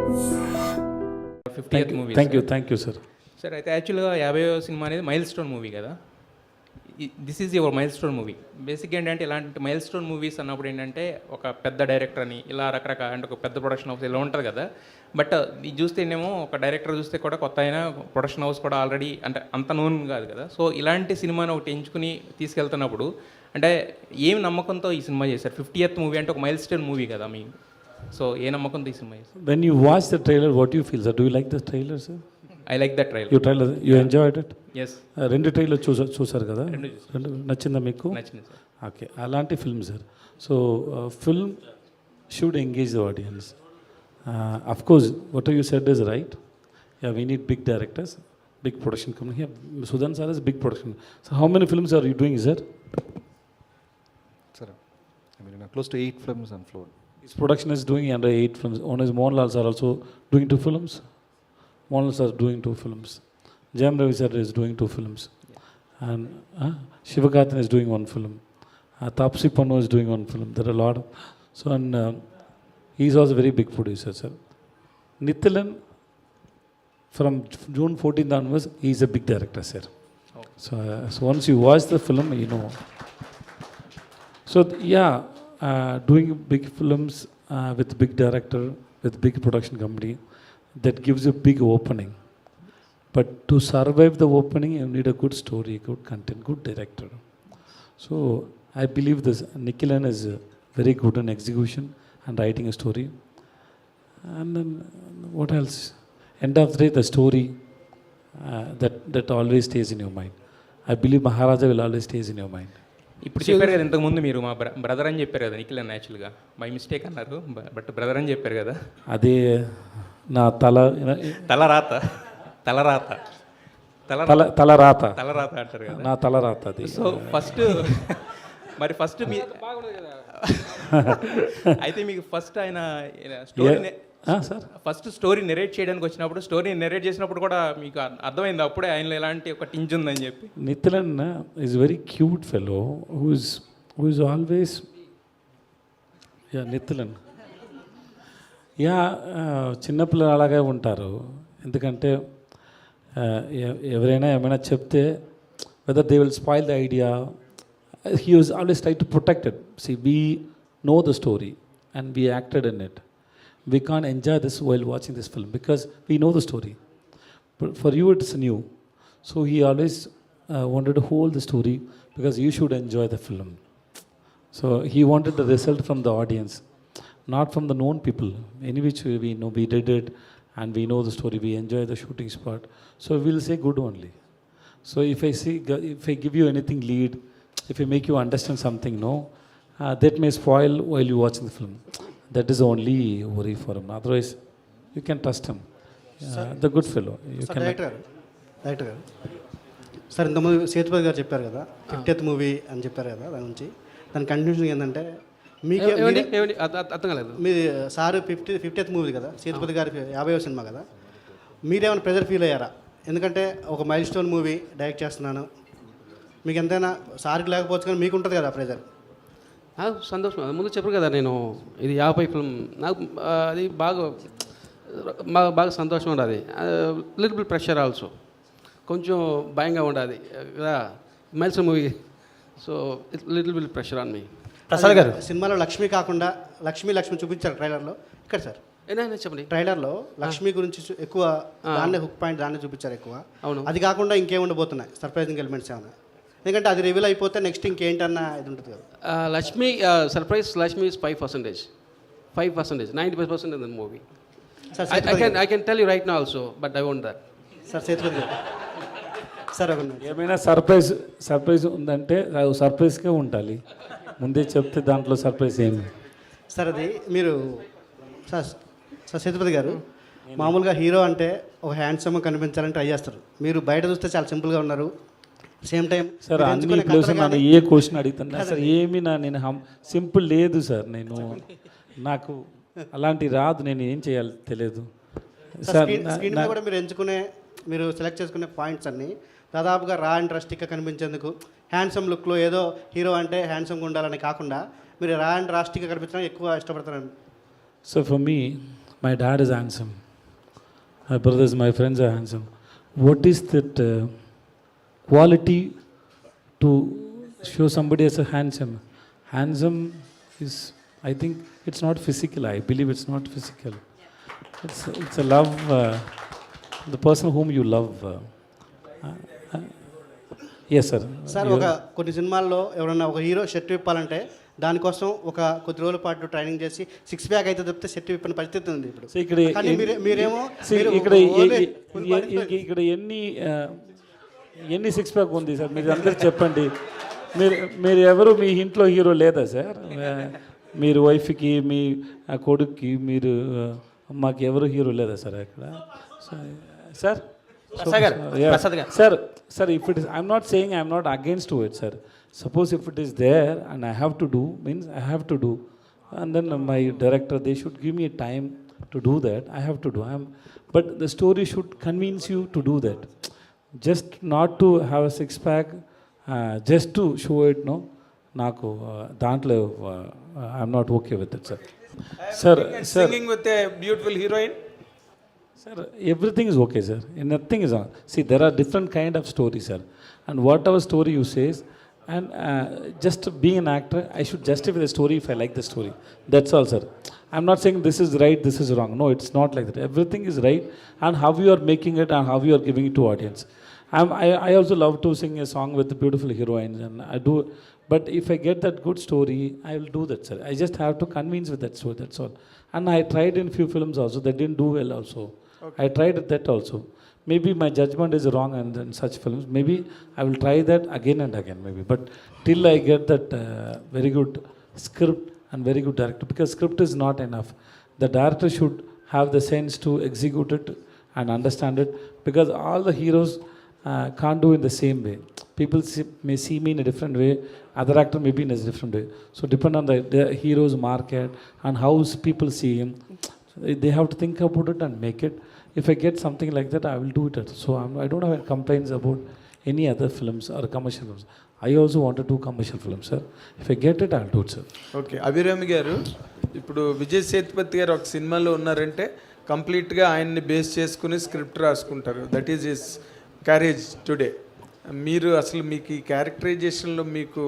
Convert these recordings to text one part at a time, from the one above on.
50th movie. Thank you sir. Sir అయితే యాక్చువల్గా 50వ cinema అనేది మైల్ స్టోన్ మూవీ కదా. This is your mile stone movie. Basic ఏంటంటే ఇలాంటి మైల్ స్టోన్ మూవీస్ అన్నప్పుడు ఏంటంటే ఒక పెద్ద డైరెక్టర్ అని ఇలా రకరకాల అంటే ఒక పెద్ద ప్రొడక్షన్ హౌస్ ఇలా ఉంటుంది కదా. బట్ ఇది చూస్తేనేమో ఒక డైరెక్టర్ చూస్తే కూడా కొత్త అయినా ప్రొడక్షన్ హౌస్ కూడా ఆల్రెడీ అంటే అంత నోన్ కాదు కదా. సో ఇలాంటి సినిమాని ఒకటి ఎంచుకుని తీసుకెళ్తున్నప్పుడు అంటే ఏం నమ్మకంతో ఈ సినిమా చేశారు? 50th మూవీ అంటే ఒక మైల్ స్టోన్ మూవీ కదా మీ. సో ఏ నమ్మకంతో ఈ సినిమా చేశారు? When you watch the trailer, what do you feel, sir? Do you like the trailer, sir? I like that trailer. You enjoyed it? Yes, రెండు trailer చూసారు కదా, రెండు నచ్చిందా మీకు? నచ్చింది సార్. ఓకే, అలాంటి film sir. So film should engage the audience. Of course what you said is right. Ya, we need big directors, big production company. Sudan sir is big production. So how many films are you doing, sir? Sir, I mean, close to 8 films on floor. His production is doing under 8 films. One is Mohanlal sir also doing 2 films. Mohanlal sir doing 2 films. Jayam Ravi sir is doing 2 films. And Sivakarthikeyan is doing 1 film. Taapsee Pannu is doing 1 film. There are a lot of... So, and he is also a very big producer, sir. Nithilan, from June 14th onwards, he is a big director, sir. Oh. So once you watch the film, you know. So, yeah, doing big films with big director, with big production company, that gives you big opening. But to survive the opening, you need a good story, good content, good director. So I believe this Nikhilan is very good in execution and writing a story. And then what else? End of the day, the story that always stays in your mind. I believe Maharaja will always stays in your mind. ఇప్పుడు చెప్పారు కదా ఇంతకుముందు మీరు మా brother అని చెప్పారు కదా నిఖిల్ అని. యాక్చువల్గా బై మిస్టేక్ అన్నారు, బట్ బ్రదర్ అని చెప్పారు కదా. అదే నా తలరాత తలరాత అంటారు కదా, నా తలరాత అది. సో ఫస్ట్ మరి ఫస్ట్ మీ అయితే మీకు ఫస్ట్ ఆయన story sir first story narrate చేయడానికి వచ్చినప్పుడు, స్టోరీ నెరేట్ చేసినప్పుడు కూడా మీకు అర్థమైంది అప్పుడే ఆయనలో ఎలాంటి ఒక టింజ్ ఉందని చెప్పి? Nitin is very cute fellow who is always. Ya, Nitin ya, చిన్నపిల్లలు అలాగే ఉంటారు. ఎందుకంటే ఎవరైనా ఏమైనా చెప్తే whether they will spoil the idea, he was always try to protected. See we know the story and we acted in it. We can't enjoy this while watching this film because we know the story. But for you, it's new. So he always wanted to hold the story because you should enjoy the film. So he wanted the result from the audience, not from the known people. In which we know we did it and we know the story, we enjoy the shooting spot. So we'll say good only. So if I give you anything lead, if I make you understand something, no, that may spoil while you watching the film. That is the only worry for him. Otherwise, you can trust him. The good fellow. Director గారు sir, ఇంతకుముందు సేతుపతి గారు చెప్పారు కదా 50th movie అని చెప్పారు కదా, దాని నుంచి దాని కంటిన్యూషన్ ఏంటంటే మీకు అర్థం కాలేదు. మీ సార్ 50th మూవీ కదా, సేతుపతి గారికి 50వ సినిమా కదా, మీరేమైనా ప్రెజర్ ఫీల్ అయ్యారా? ఎందుకంటే ఒక మైల్ స్టోన్ మూవీ డైరెక్ట్ చేస్తున్నాను, మీకు ఎంతైనా సార్కి లేకపోవచ్చు కానీ మీకు ఉంటుంది కదా ప్రెజర్. నాకు సంతోషం. ముందు చెప్పరు కదా, నేను ఇది 50 ఫిల్మ్, నాకు అది బాగా సంతోషం ఉండదు. లిటిల్ బిట్ ప్రెషర్ ఆల్సో, కొంచెం భయంగా ఉండదు కదా miles movie. So little bit pressure on me. Prasad గారు సినిమాలో లక్ష్మి కాకుండా లక్ష్మి చూపించారు ట్రైలర్లో. ఇక్కడ సార్ ఏదైనా చెప్పండి. ట్రైలర్లో లక్ష్మి గురించి ఎక్కువ దాన్నే హుక్ పాయింట్ దాన్నే చూపించారు ఎక్కువ. అవును. అది కాకుండా ఇంకేముండబోతున్నాయి సర్ప్రైజింగ్ ఎలిమెంట్స్ ఏమైనా? ఎందుకంటే అది రివీల్ అయిపోతే నెక్స్ట్ ఇంకేంటన్నా ఇది ఉంటుంది కదా. Lakshmi surprise Lakshmi is 5%. 90% in the movie. I can tell you right now also, but I won't that. Sir Sethupathi గారు సార్ ఏమైనా సర్ప్రైజ్ ఉందంటే సర్ప్రైజ్గా ఉండాలి. ముందే చెప్తే దాంట్లో సర్ప్రైజ్ ఏమి సార్? అది మీరు సార్ సేతుపతి గారు మామూలుగా హీరో అంటే ఒక హ్యాండ్సమ్ కనిపించాలని ట్రై చేస్తారు. మీరు బయట చూస్తే చాలా సింపుల్గా ఉన్నారు. సేమ్ టైం సార్ అన్ని ప్లేస్ నన్ను ఏ క్వశ్చన్ అడుగుతున్నా సార్, ఏమి నేను సింపుల్ లేదు సార్. నాకు అలాంటి రాదు, నేను ఏం చేయాలి తెలియదు సార్. స్క్రీన్ మీద కూడా మీరు సెలెక్ట్ చేసుకునే పాయింట్స్ అన్నీ దాదాపుగా రా అండ్ రస్టిక్గా కనిపించేందుకు, హ్యాండ్సమ్ లుక్లో ఏదో హీరో అంటే హ్యాండ్సమ్గా ఉండాలని కాకుండా మీరు రా అండ్ రాస్టిక్గా కనిపించడానికి ఎక్కువ ఇష్టపడతారండి. So for me my dad is handsome, my brothers, my friends are handsome. What is that quality to show somebody as a handsome? Handsome is, I think, it's not physical. I believe it's not physical. It's a love, the person whom you love. Yes, sir. Sir ఒక కొన్ని సినిమాల్లో ఎవరైనా ఒక hero shirt విప్పాలంటే దానికోసం ఒక కొద్ది రోజుల పాటు ట్రైనింగ్ చేసి సిక్స్ ప్యాక్ అయితే తప్పితే షర్ట్ విప్పిన పరిస్థితి ఉంది ఇప్పుడు. So, ఇక్కడ కానీ మీరేమో ఇక్కడ ఎన్ని సిక్స్ ప్యాక్ ఉంది సార్? మీరు అందరికి చెప్పండి. మీరు ఎవరు మీ ఇంట్లో హీరో లేదా సార్? మీరు వైఫ్కి, మీ కొడుక్కి, మీరు మాకు ఎవరు హీరో లేదా సార్ అక్కడ? Sir sir, if it is, I'm not saying I'm not against to it, sir. Suppose if it is there and I have to do, means I have to do, and then my director, they should give me a time to do that. I have to do. But the story should convince you to do that. Just not to have a six pack, just to show it, no. Naku dantlo, I'm not okay with it, sir. Sir, singing with a beautiful heroine. Sir, everything is okay, sir. Nothing is wrong. See, there are different kind of stories, sir. And whatever story you say, and just being an actor, I should justify the story if I like the story. That's all, sir. I'm not saying this is right, this is wrong. No, it's not like that. Everything is right, and how you are making it and how you are giving it to audience. I also love to sing a song with beautiful heroines, and I do. But if I get that good story, I will do that, sir. I just have to convince with that story. That's all. And I tried in few films also. That didn't do well also. Okay. I tried that also. Maybe my judgment is wrong and in such films. Maybe I will try that again and again, maybe. But till I get that very good script and very good director, because script is not enough. The director should have the sense to execute it and understand it, because all the heroes can't do in the same way. People may see me in a different way, other actor may be in a different way. So depend on the hero's market and how people see him. They have to think about it and make it. If I get something like that, I will do it. So I don't have any complaints about any other films or commercial films. I also want to do commercial films, sir. If I get it, I'll do it, sir. Okay, Abhirami గారు, ఇప్పుడు విజయ్ సేతుపతి గారు ఒక సినిమాలో ఉన్నారంటే కంప్లీట్గా ఆయన్ని base చేసుకుని script రాసుకుంటారు. That is his carriage today. మీరు అసలు మీకు ఈ క్యారెక్టరైజేషన్లో మీకు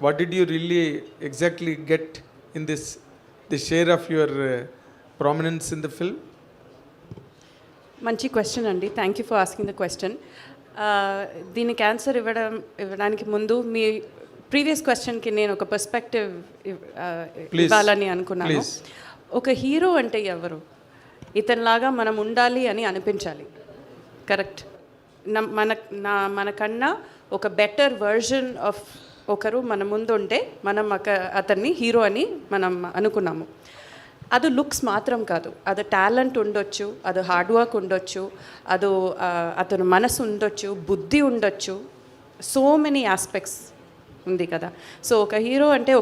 what did you really exactly get in the share of your prominence in the film? మంచి క్వశ్చన్ అండి. Thank you for asking the question. దీనికి ఆన్సర్ ఇవ్వడానికి ముందు మీ ప్రీవియస్ క్వశ్చన్కి నేను ఒక పర్స్పెక్టివ్ ఇవ్వాలని అనుకున్నాను. ఒక హీరో అంటే ఎవరు? ఇతనిలాగా మనం ఉండాలి అని అనిపించాలి. కరెక్ట్. మనకన్నా ఒక బెటర్ వర్జన్ ఆఫ్ ఒకరు మన ముందు ఉంటే మనం అతన్ని హీరో అని మనం అనుకున్నాము. అది లుక్స్ మాత్రం కాదు, అది టాలెంట్ ఉండొచ్చు, అది హార్డ్ వర్క్ ఉండొచ్చు, అది అతను మనసు ఉండొచ్చు, బుద్ధి ఉండొచ్చు, సో మెనీ ఆస్పెక్ట్స్ ఉంది కదా. సో ఒక హీరో అంటే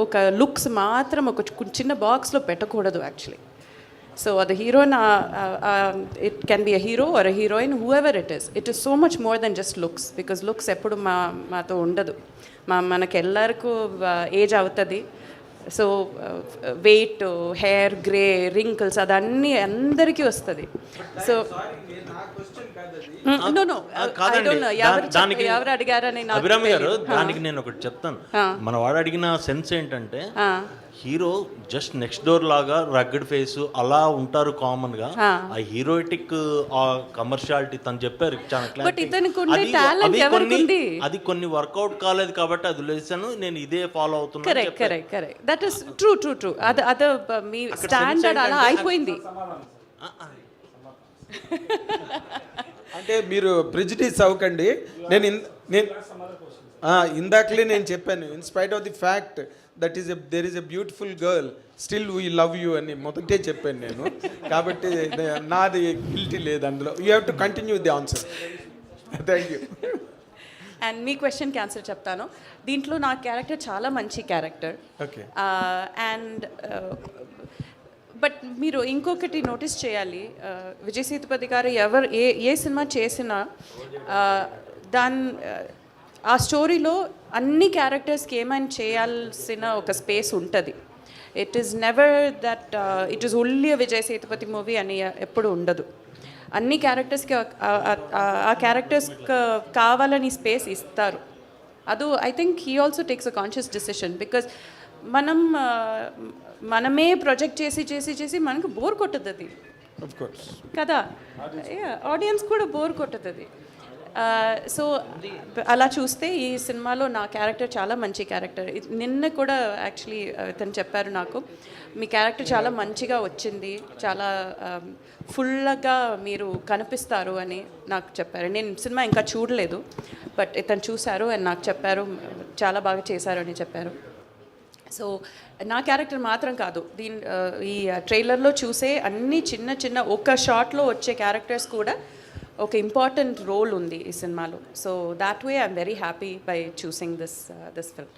ఒక లుక్స్ మాత్రం ఒక చిన్న బాక్స్లో పెట్టకూడదు యాక్చువల్లీ. సో అది heroine, it can be a hero or a heroine, whoever it is so much more than just looks. Because looks ఎప్పుడు మాతో ఉండదు. మనకి ఎల్లరికూ ఏజ్ అవుతుంది. So weight, hair, grey, wrinkles అదన్నీ అందరికీ వస్తుంది. సో ఎవరు అడిగారని అభిరామి గారు, దానికి నేను ఒకటి చెప్తాను. మన వాడు అడిగిన సెన్స్ ఏంటంటే, హీరో జస్ట్ నెక్స్ట్ డోర్ లాగా రగ్గడ్ ఫేస్ అలా ఉంటారు కామన్ గా. ఆ హీరోయిటిక్ ఆ కమర్షియాలిటీ తను చెప్పారు చాలా అది కొన్ని వర్కౌట్ కాలేదు కాబట్టి అది లేసాను, నేను ఇదే ఫాలో అవుతున్నాను. కరెక్ట్. That is true. అది మీ స్టాండర్డ్ అలా అయిపోయింది. అంటే మీరు ప్రిజుడిస్ అవ్వకండి. నేను ఇందాకలే నేను చెప్పాను, in spite of the fact that is there is a beautiful girl still we love you అని మొదటే చెప్పాను నేను. కాబట్టి నాది గిల్టీ లేదు అందులో. You have to continue the answer. Thank you. And మీ క్వశ్చన్కి ఆన్సర్ చెప్తాను. దీంట్లో నా క్యారెక్టర్ చాలా మంచి క్యారెక్టర్. ఓకే. అండ్ బట్ మీరు ఇంకొకటి నోటీస్ చేయాలి, విజయ్ సేతుపతి గారు ఏ సినిమా చేసినా ఆ స్టోరీలో అన్ని క్యారెక్టర్స్కి ఏమైనా చేయాల్సిన ఒక స్పేస్ ఉంటుంది. It is never that it is only Vijay Sethupathi movie అని ఎప్పుడు ఉండదు. అన్ని క్యారెక్టర్స్కి ఆ క్యారెక్టర్స్ కావాలని స్పేస్ ఇస్తారు. అది I think he also takes a conscious decision. Because మనమే ప్రొజెక్ట్ చేసి మనకు బోర్ కొట్టదు అది ఆఫ్ కోర్స్. కదా, ఆడియన్స్ కూడా బోర్ కొట్టదు. సో అలా చూస్తే ఈ సినిమాలో నా క్యారెక్టర్ చాలా మంచి క్యారెక్టర్. నిన్న కూడా యాక్చువల్లీ తను చెప్పారు నాకు, మీ క్యారెక్టర్ చాలా మంచిగా వచ్చింది, చాలా ఫుల్గా మీరు కనిపిస్తారు అని నాకు చెప్పారు. నేను సినిమా ఇంకా చూడలేదు, బట్ ఇతను చూశారు అండ్ నాకు చెప్పారు చాలా బాగా చేశారు అని చెప్పారు. సో నా క్యారెక్టర్ మాత్రం కాదు, ఈ ట్రైలర్లో చూసే అన్ని చిన్న ఒక షాట్లో వచ్చే క్యారెక్టర్స్ కూడా ఒక ఇంపార్టెంట్ రోల్ ఉంది ఈ సినిమాలో. So that way I'm very happy by choosing this film.